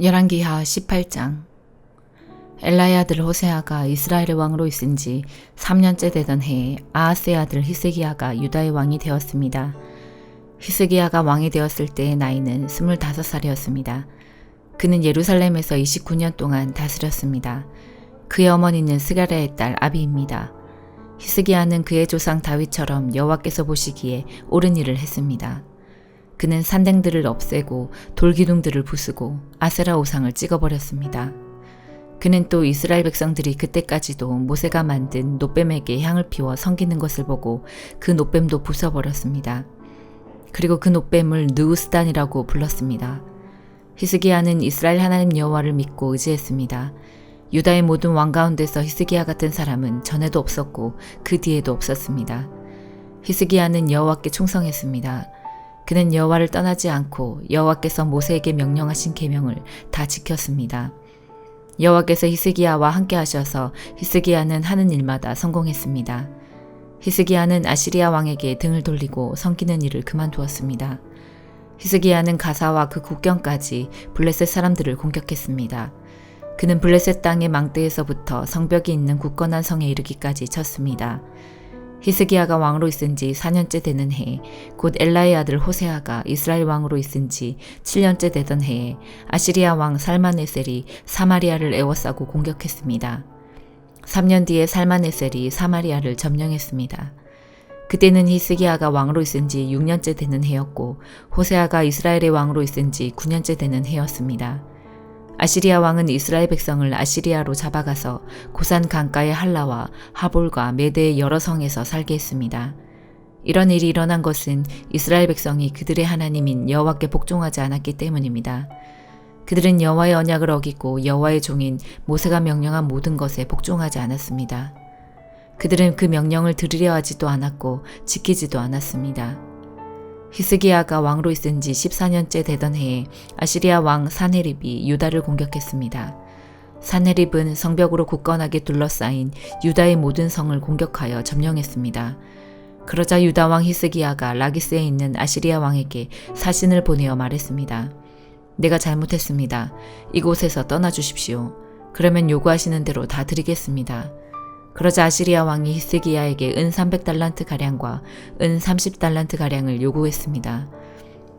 열왕기하 18장. 엘라의 아들 호세아가 이스라엘의 왕으로 있은 지 3년째 되던 해에 아하스의 아들 히스기야가 유다의 왕이 되었습니다. 히스기야가 왕이 되었을 때의 나이는 25살이었습니다. 그는 예루살렘에서 29년 동안 다스렸습니다. 그의 어머니는 스가랴의 딸 아비입니다. 히스기야는 그의 조상 다윗처럼 여호와께서 보시기에 옳은 일을 했습니다. 그는 산댕들을 없애고 돌기둥들을 부수고 아세라 우상을 찍어버렸습니다. 그는 또 이스라엘 백성들이 그때까지도 모세가 만든 놋뱀에게 향을 피워 섬기는 것을 보고 그 놋뱀도 부숴버렸습니다. 그리고 그 놋뱀을 느우스단이라고 불렀습니다. 히스기야는 이스라엘 하나님 여호와를 믿고 의지했습니다. 유다의 모든 왕 가운데서 히스기야 같은 사람은 전에도 없었고 그 뒤에도 없었습니다. 히스기야는 여호와께 충성했습니다. 그는 여호와를 떠나지 않고 여호와께서 모세에게 명령하신 계명을 다 지켰습니다. 여호와께서 히스기야와 함께 하셔서 히스기야는 하는 일마다 성공했습니다. 히스기야는 아시리아 왕에게 등을 돌리고 섬기는 일을 그만두었습니다. 히스기야는 가사와 그 국경까지 블레셋 사람들을 공격했습니다. 그는 블레셋 땅의 망대에서부터 성벽이 있는 굳건한 성에 이르기까지 쳤습니다. 히스기야가 왕으로 있은 지 4년째 되는 해, 곧 엘라의 아들 호세아가 이스라엘 왕으로 있은 지 7년째 되던 해에 아시리아 왕 살마네셀이 사마리아를 에워싸고 공격했습니다. 3년 뒤에 살마네셀이 사마리아를 점령했습니다. 그때는 히스기야가 왕으로 있은 지 6년째 되는 해였고 호세아가 이스라엘의 왕으로 있은 지 9년째 되는 해였습니다. 아시리아 왕은 이스라엘 백성을 아시리아로 잡아가서 고산 강가의 할라와 하볼과 메대의 여러 성에서 살게 했습니다. 이런 일이 일어난 것은 이스라엘 백성이 그들의 하나님인 여호와께 복종하지 않았기 때문입니다. 그들은 여호와의 언약을 어기고 여호와의 종인 모세가 명령한 모든 것에 복종하지 않았습니다. 그들은 그 명령을 들으려 하지도 않았고 지키지도 않았습니다. 히스기야가 왕으로 있은 지 14년째 되던 해에 아시리아 왕 사네립이 유다를 공격했습니다. 사네립은 성벽으로 굳건하게 둘러싸인 유다의 모든 성을 공격하여 점령했습니다. 그러자 유다 왕 히스기야가 라기스에 있는 아시리아 왕에게 사신을 보내어 말했습니다. 내가 잘못했습니다. 이곳에서 떠나주십시오. 그러면 요구하시는 대로 다 드리겠습니다. 그러자 아시리아 왕이 히스기야에게 은 300달란트가량과 은 30달란트가량을 요구했습니다.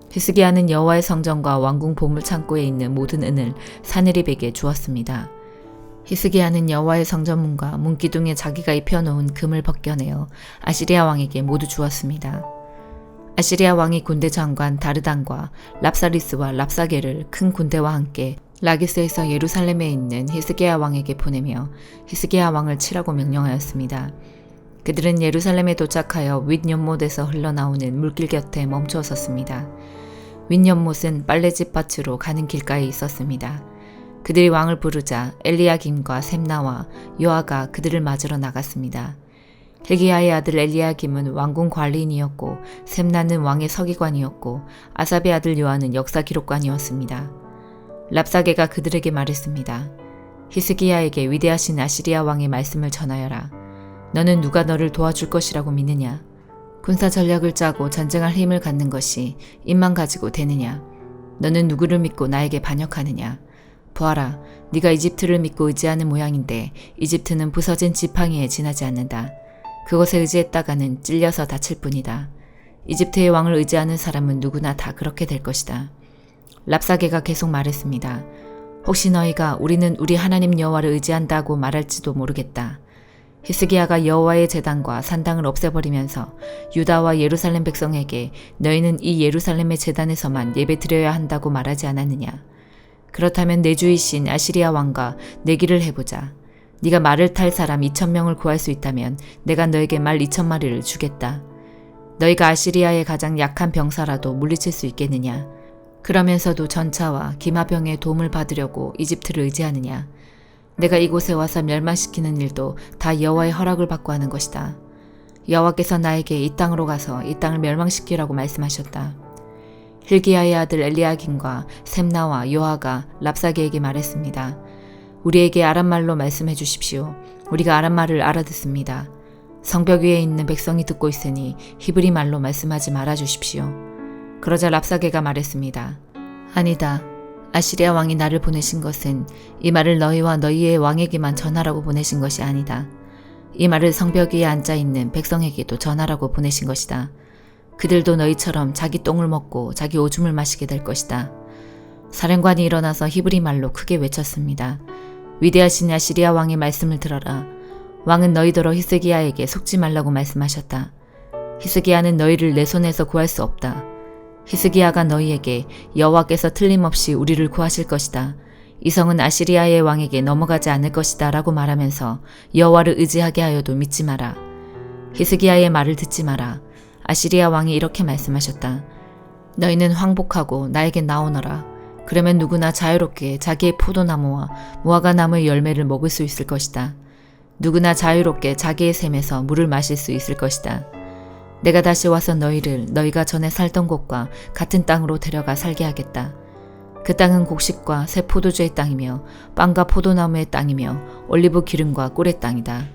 히스기야는 여호와의 성전과 왕궁 보물창고에 있는 모든 은을 사네립에게 주었습니다. 히스기야는 여호와의 성전문과 문기둥에 자기가 입혀놓은 금을 벗겨내어 아시리아 왕에게 모두 주었습니다. 아시리아 왕이 군대 장관 다르단과 랍사리스와 랍사게를 큰 군대와 함께 라기스에서 예루살렘에 있는 히스기야 왕에게 보내며 히스기야 왕을 치라고 명령하였습니다. 그들은 예루살렘에 도착하여 윗연못에서 흘러나오는 물길 곁에 멈추어 섰습니다. 윗연못은 빨래집 밭으로 가는 길가에 있었습니다. 그들이 왕을 부르자 엘리야김과 셈나와 요아가 그들을 맞으러 나갔습니다. 힐기야의 아들 엘리야김은 왕궁 관리인이었고 셈나는 왕의 서기관이었고 아삽의 아들 요아는 역사 기록관이었습니다. 랍사게가 그들에게 말했습니다. 히스기야에게 위대하신 아시리아 왕의 말씀을 전하여라. 너는 누가 너를 도와줄 것이라고 믿느냐? 군사 전략을 짜고 전쟁할 힘을 갖는 것이 입만 가지고 되느냐? 너는 누구를 믿고 나에게 반역하느냐? 보아라, 네가 이집트를 믿고 의지하는 모양인데 이집트는 부서진 지팡이에 지나지 않는다. 그것에 의지했다가는 찔려서 다칠 뿐이다. 이집트의 왕을 의지하는 사람은 누구나 다 그렇게 될 것이다. 랍사게가 계속 말했습니다. 혹시 너희가 우리는 우리 하나님 여호와를 의지한다고 말할지도 모르겠다. 히스기야가 여호와의 제단과 산당을 없애버리면서 유다와 예루살렘 백성에게 너희는 이 예루살렘의 제단에서만 예배드려야 한다고 말하지 않았느냐. 그렇다면 내 주이신 아시리아 왕과 내기를 해보자. 네가 말을 탈 사람 2,000명을 구할 수 있다면 내가 너에게 말 2,000마리를 주겠다. 너희가 아시리아의 가장 약한 병사라도 물리칠 수 있겠느냐. 그러면서도 전차와 기마병의 도움을 받으려고 이집트를 의지하느냐. 내가 이곳에 와서 멸망시키는 일도 다 여호와의 허락을 받고 하는 것이다. 여호와께서 나에게 이 땅으로 가서 이 땅을 멸망시키라고 말씀하셨다. 힐기야의 아들 엘리야김과 셈나와 요아가 랍사게에게 말했습니다. 우리에게 아람말로 말씀해 주십시오. 우리가 아람말을 알아듣습니다. 성벽 위에 있는 백성이 듣고 있으니 히브리 말로 말씀하지 말아 주십시오. 그러자 랍사게가 말했습니다. 아니다. 아시리아 왕이 나를 보내신 것은 이 말을 너희와 너희의 왕에게만 전하라고 보내신 것이 아니다. 이 말을 성벽 위에 앉아있는 백성에게도 전하라고 보내신 것이다. 그들도 너희처럼 자기 똥을 먹고 자기 오줌을 마시게 될 것이다. 사령관이 일어나서 히브리 말로 크게 외쳤습니다. 위대하신 아시리아 왕의 말씀을 들어라. 왕은 너희더러 히스기야에게 속지 말라고 말씀하셨다. 히스기야는 너희를 내 손에서 구할 수 없다. 히스기야가 너희에게 여호와께서 틀림없이 우리를 구하실 것이다. 이 성은 아시리아의 왕에게 넘어가지 않을 것이다 라고 말하면서 여호와를 의지하게 하여도 믿지 마라. 히스기야의 말을 듣지 마라. 아시리아 왕이 이렇게 말씀하셨다. 너희는 황복하고 나에게 나오너라. 그러면 누구나 자유롭게 자기의 포도나무와 무화과나무의 열매를 먹을 수 있을 것이다. 누구나 자유롭게 자기의 샘에서 물을 마실 수 있을 것이다. 내가 다시 와서 너희를 너희가 전에 살던 곳과 같은 땅으로 데려가 살게 하겠다. 그 땅은 곡식과 새 포도주의 땅이며 빵과 포도나무의 땅이며 올리브 기름과 꿀의 땅이다.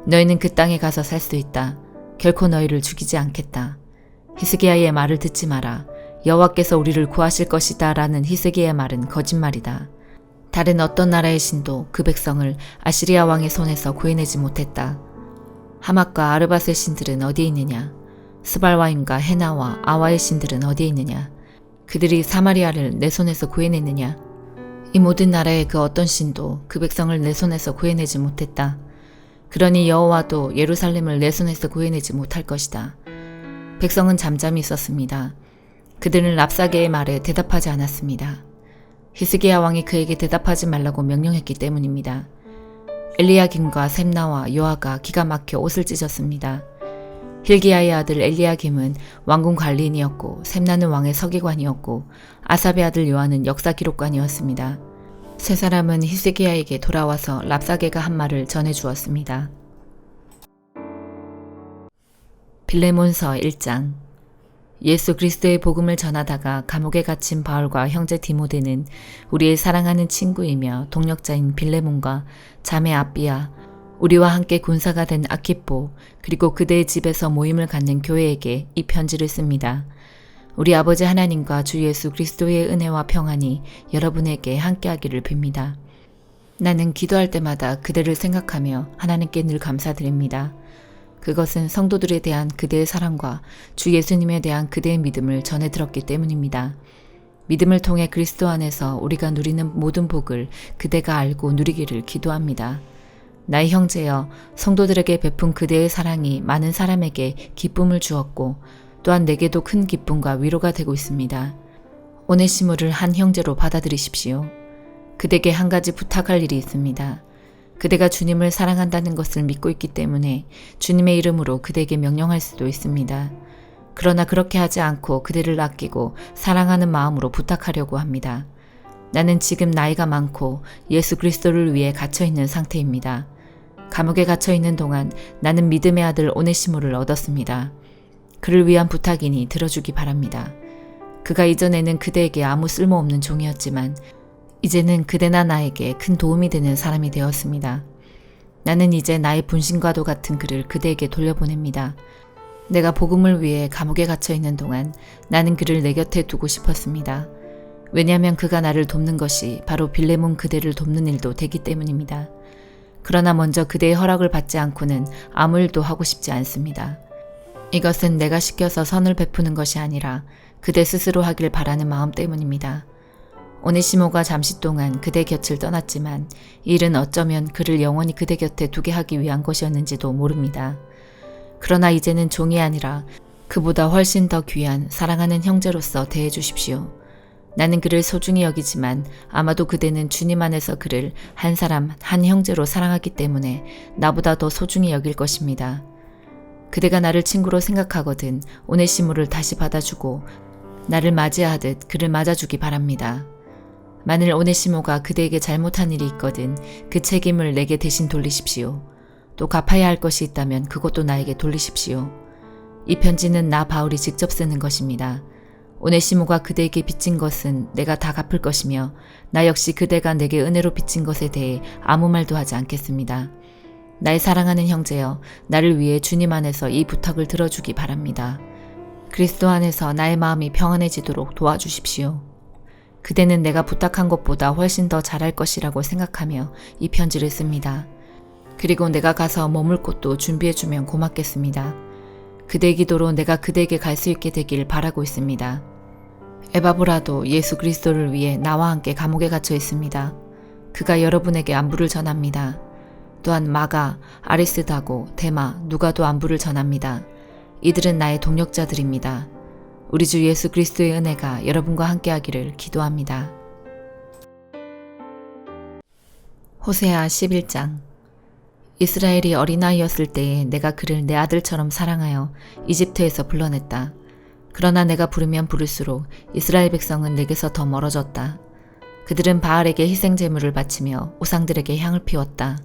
너희는 그 땅에 가서 살 수 있다. 결코 너희를 죽이지 않겠다. 히스기야의 말을 듣지 마라. 여호와께서 우리를 구하실 것이다 라는 히스기야의 말은 거짓말이다. 다른 어떤 나라의 신도 그 백성을 아시리아 왕의 손에서 구해내지 못했다. 하맛과 아르밧의 신들은 어디에 있느냐? 스발와임과 헤나와 아와의 신들은 어디에 있느냐? 그들이 사마리아를 내 손에서 구해냈느냐? 이 모든 나라의 그 어떤 신도 그 백성을 내 손에서 구해내지 못했다. 그러니 여호와도 예루살렘을 내 손에서 구해내지 못할 것이다. 백성은 잠잠히 있었습니다. 그들은 랍사게의 말에 대답하지 않았습니다. 히스기야 왕이 그에게 대답하지 말라고 명령했기 때문입니다. 엘리야김과 셈나와 요아가 기가 막혀 옷을 찢었습니다. 힐기야의 아들 엘리야김은 왕궁 관리인이었고 셈나는 왕의 서기관이었고 아삽의 아들 요아는 역사 기록관이었습니다. 세 사람은 히스기야에게 돌아와서 랍사게가 한 말을 전해주었습니다. 빌레몬서 1장. 예수 그리스도의 복음을 전하다가 감옥에 갇힌 바울과 형제 디모데는 우리의 사랑하는 친구이며 동력자인 빌레몬과 자매 아비아, 우리와 함께 군사가 된 아키포, 그리고 그대의 집에서 모임을 갖는 교회에게 이 편지를 씁니다. 우리 아버지 하나님과 주 예수 그리스도의 은혜와 평안이 여러분에게 함께하기를 빕니다. 나는 기도할 때마다 그대를 생각하며 하나님께 늘 감사드립니다. 그것은 성도들에 대한 그대의 사랑과 주 예수님에 대한 그대의 믿음을 전해 들었기 때문입니다. 믿음을 통해 그리스도 안에서 우리가 누리는 모든 복을 그대가 알고 누리기를 기도합니다. 나의 형제여, 성도들에게 베푼 그대의 사랑이 많은 사람에게 기쁨을 주었고 또한 내게도 큰 기쁨과 위로가 되고 있습니다. 오네시모를 한 형제로 받아들이십시오. 그대에게 한 가지 부탁할 일이 있습니다. 그대가 주님을 사랑한다는 것을 믿고 있기 때문에 주님의 이름으로 그대에게 명령할 수도 있습니다. 그러나 그렇게 하지 않고 그대를 아끼고 사랑하는 마음으로 부탁하려고 합니다. 나는 지금 나이가 많고 예수 그리스도를 위해 갇혀있는 상태입니다. 감옥에 갇혀있는 동안 나는 믿음의 아들 오네시모를 얻었습니다. 그를 위한 부탁이니 들어주기 바랍니다. 그가 이전에는 그대에게 아무 쓸모없는 종이었지만 이제는 그대나 나에게 큰 도움이 되는 사람이 되었습니다. 나는 이제 나의 분신과도 같은 그를 그대에게 돌려보냅니다. 내가 복음을 위해 감옥에 갇혀있는 동안 나는 그를 내 곁에 두고 싶었습니다. 왜냐하면 그가 나를 돕는 것이 바로 빌레몬 그대를 돕는 일도 되기 때문입니다. 그러나 먼저 그대의 허락을 받지 않고는 아무 일도 하고 싶지 않습니다. 이것은 내가 시켜서 선을 베푸는 것이 아니라 그대 스스로 하길 바라는 마음 때문입니다. 오네시모가 잠시 동안 그대 곁을 떠났지만 이 일은 어쩌면 그를 영원히 그대 곁에 두게 하기 위한 것이었는지도 모릅니다. 그러나 이제는 종이 아니라 그보다 훨씬 더 귀한 사랑하는 형제로서 대해주십시오. 나는 그를 소중히 여기지만 아마도 그대는 주님 안에서 그를 한 사람, 한 형제로 사랑하기 때문에 나보다 더 소중히 여길 것입니다. 그대가 나를 친구로 생각하거든 오네시모를 다시 받아주고 나를 맞이하듯 그를 맞아주기 바랍니다. 만일 오네시모가 그대에게 잘못한 일이 있거든 그 책임을 내게 대신 돌리십시오. 또 갚아야 할 것이 있다면 그것도 나에게 돌리십시오. 이 편지는 나 바울이 직접 쓰는 것입니다. 오네시모가 그대에게 빚진 것은 내가 다 갚을 것이며 나 역시 그대가 내게 은혜로 빚진 것에 대해 아무 말도 하지 않겠습니다. 나의 사랑하는 형제여, 나를 위해 주님 안에서 이 부탁을 들어주기 바랍니다. 그리스도 안에서 나의 마음이 평안해지도록 도와주십시오. 그대는 내가 부탁한 것보다 훨씬 더 잘할 것이라고 생각하며 이 편지를 씁니다. 그리고 내가 가서 머물 곳도 준비해주면 고맙겠습니다. 그대의 기도로 내가 그대에게 갈 수 있게 되길 바라고 있습니다. 에바브라도 예수 그리스도를 위해 나와 함께 감옥에 갇혀 있습니다. 그가 여러분에게 안부를 전합니다. 또한 마가, 아리스다고, 데마, 누가도 안부를 전합니다. 이들은 나의 동역자들입니다. 우리 주 예수 그리스도의 은혜가 여러분과 함께하기를 기도합니다. 호세아 11장. 이스라엘이 어린아이였을 때에 내가 그를 내 아들처럼 사랑하여 이집트에서 불러냈다. 그러나 내가 부르면 부를수록 이스라엘 백성은 내게서 더 멀어졌다. 그들은 바알에게 희생제물을 바치며 우상들에게 향을 피웠다.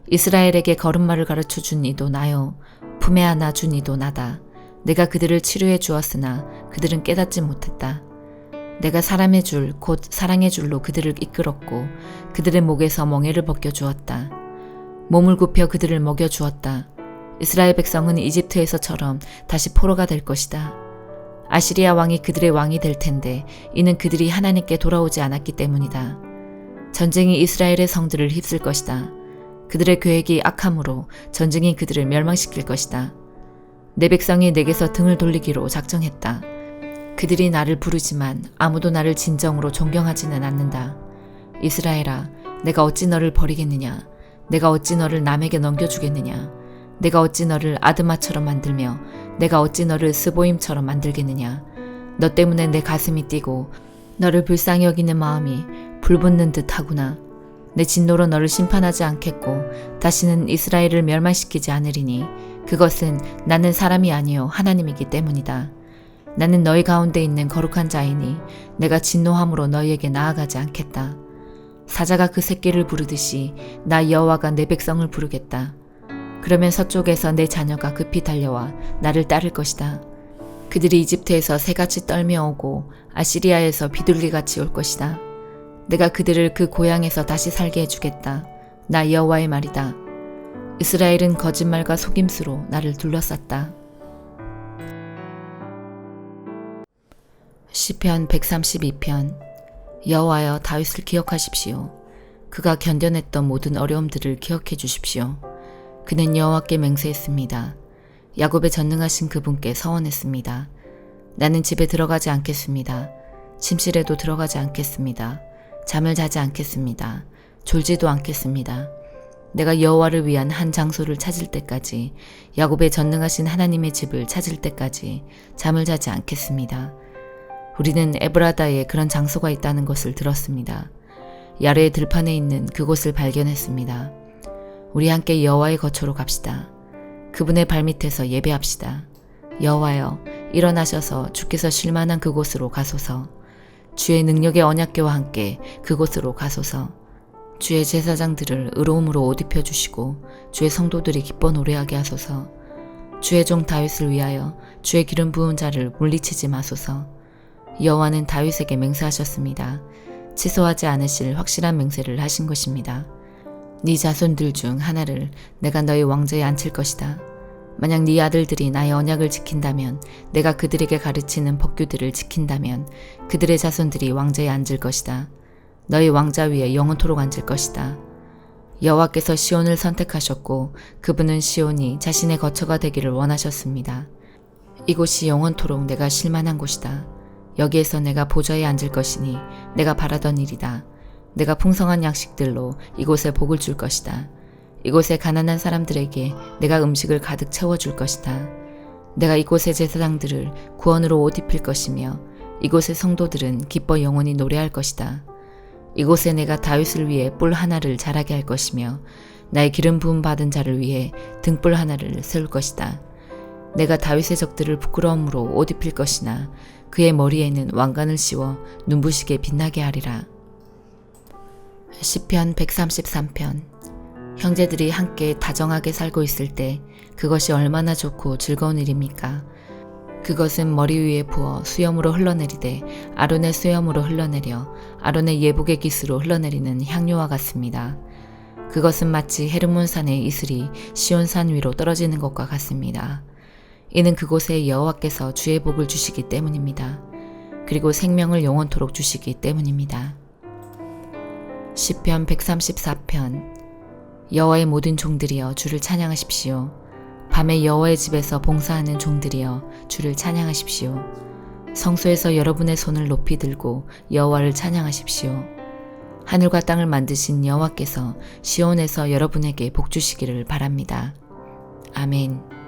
이스라엘에게 걸음마를 가르쳐 준 이도 나요. 품에 안아 준 이도 나다. 내가 그들을 치료해 주었으나 그들은 깨닫지 못했다. 내가 사람의 줄, 곧 사랑의 줄로 그들을 이끌었고 그들의 목에서 멍에를 벗겨 주었다. 몸을 굽혀 그들을 먹여 주었다. 이스라엘 백성은 이집트에서처럼 다시 포로가 될 것이다. 아시리아 왕이 그들의 왕이 될 텐데 이는 그들이 하나님께 돌아오지 않았기 때문이다. 전쟁이 이스라엘의 성들을 휩쓸 것이다. 그들의 계획이 악함으로 전쟁이 그들을 멸망시킬 것이다. 내 백성이 내게서 등을 돌리기로 작정했다. 그들이 나를 부르지만 아무도 나를 진정으로 존경하지는 않는다. 이스라엘아, 내가 어찌 너를 버리겠느냐? 내가 어찌 너를 남에게 넘겨주겠느냐? 내가 어찌 너를 아드마처럼 만들며 내가 어찌 너를 스보임처럼 만들겠느냐? 너 때문에 내 가슴이 뛰고 너를 불쌍히 여기는 마음이 불붙는 듯 하구나. 내 진노로 너를 심판하지 않겠고 다시는 이스라엘을 멸망시키지 않으리니 그것은 나는 사람이 아니요 하나님이기 때문이다. 나는 너희 가운데 있는 거룩한 자이니 내가 진노함으로 너희에게 나아가지 않겠다. 사자가 그 새끼를 부르듯이 나 여호와가 내 백성을 부르겠다. 그러면 서쪽에서 내 자녀가 급히 달려와 나를 따를 것이다. 그들이 이집트에서 새같이 떨며 오고 아시리아에서 비둘기같이 올 것이다. 내가 그들을 그 고향에서 다시 살게 해주겠다. 나 여호와의 말이다. 이스라엘은 거짓말과 속임수로 나를 둘러쌌다. 시편 132편. 여호와여, 다윗을 기억하십시오. 그가 견뎌냈던 모든 어려움들을 기억해 주십시오. 그는 여호와께 맹세했습니다. 야곱의 전능하신 그분께 서원했습니다. 나는 집에 들어가지 않겠습니다. 침실에도 들어가지 않겠습니다. 잠을 자지 않겠습니다. 졸지도 않겠습니다. 내가 여호와를 위한 한 장소를 찾을 때까지, 야곱의 전능하신 하나님의 집을 찾을 때까지 잠을 자지 않겠습니다. 우리는 에브라다에 그런 장소가 있다는 것을 들었습니다. 야레의 들판에 있는 그곳을 발견했습니다. 우리 함께 여호와의 거처로 갑시다. 그분의 발밑에서 예배합시다. 여호와여, 일어나셔서 주께서 쉴 만한 그곳으로 가소서. 주의 능력의 언약궤와 함께 그곳으로 가소서. 주의 제사장들을 의로움으로 옷 입혀주시고 주의 성도들이 기뻐 노래하게 하소서. 주의 종 다윗을 위하여 주의 기름 부은 자를 물리치지 마소서. 여호와는 다윗에게 맹세하셨습니다. 취소하지 않으실 확실한 맹세를 하신 것입니다. 네 자손들 중 하나를 내가 너희 왕좌에 앉힐 것이다. 만약 네 아들들이 나의 언약을 지킨다면, 내가 그들에게 가르치는 법규들을 지킨다면 그들의 자손들이 왕좌에 앉을 것이다. 너희 왕좌 위에 영원토록 앉을 것이다. 여호와께서 시온을 선택하셨고 그분은 시온이 자신의 거처가 되기를 원하셨습니다. 이곳이 영원토록 내가 쉴만한 곳이다. 여기에서 내가 보좌에 앉을 것이니 내가 바라던 일이다. 내가 풍성한 양식들로 이곳에 복을 줄 것이다. 이곳의 가난한 사람들에게 내가 음식을 가득 채워줄 것이다. 내가 이곳의 제사장들을 구원으로 옷 입힐 것이며 이곳의 성도들은 기뻐 영원히 노래할 것이다. 이곳에 내가 다윗을 위해 뿔 하나를 자라게 할 것이며 나의 기름 부음 받은 자를 위해 등불 하나를 세울 것이다. 내가 다윗의 적들을 부끄러움으로 옷 입힐 것이나 그의 머리에는 왕관을 씌워 눈부시게 빛나게 하리라. 시편 133편. 형제들이 함께 다정하게 살고 있을 때 그것이 얼마나 좋고 즐거운 일입니까? 그것은 머리 위에 부어 수염으로 흘러내리되 아론의 수염으로 흘러내려 아론의 예복의 깃으로 흘러내리는 향료와 같습니다. 그것은 마치 헤르몬산의 이슬이 시온산 위로 떨어지는 것과 같습니다. 이는 그곳에 여호와께서 주의 복을 주시기 때문입니다. 그리고 생명을 영원토록 주시기 때문입니다. 시편 134편 여호와의 모든 종들이여 주를 찬양하십시오. 밤에 여호와의 집에서 봉사하는 종들이여 주를 찬양하십시오. 성소에서 여러분의 손을 높이 들고 여호와를 찬양하십시오. 하늘과 땅을 만드신 여호와께서 시온에서 여러분에게 복 주시기를 바랍니다. 아멘.